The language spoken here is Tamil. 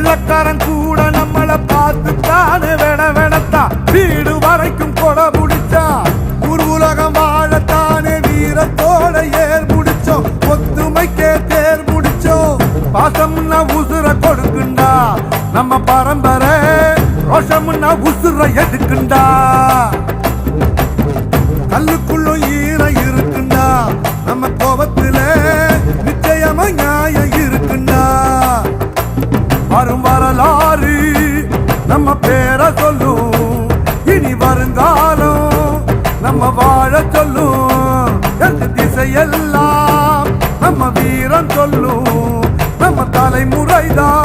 வெள்ளக்காரன் கூட நம்மள பார்த்துத்தானே வெடத்தா வீடு வரைக்கும் கொடை பிடிச்சா ஊர் உலகம் வாழத்தானே வீரத்தோட ஏர் முடிச்சோம் ஒத்துமைக்கே தேர் முடிச்சோம் பாசம்னா உசுர கொடுக்குண்டா நம்ம பரம்பரை ரோஷம்னா உசுர எதுக்குண்டா கல்லுக்குள்ளும் ஈரம் இருக்குண்டா நம்ம கோபத்துல நிச்சயமா நியாயம் இருக்குண்டா வரும் வரலாறு நம்ம பேரை சொல்லும் இனி வருங்காலம் நம்ம வாழ சொல்லும் எந்த திசையெல்லாம் நம்ம வீரம் சொல்லும் நம்ம தலைமுறைதான்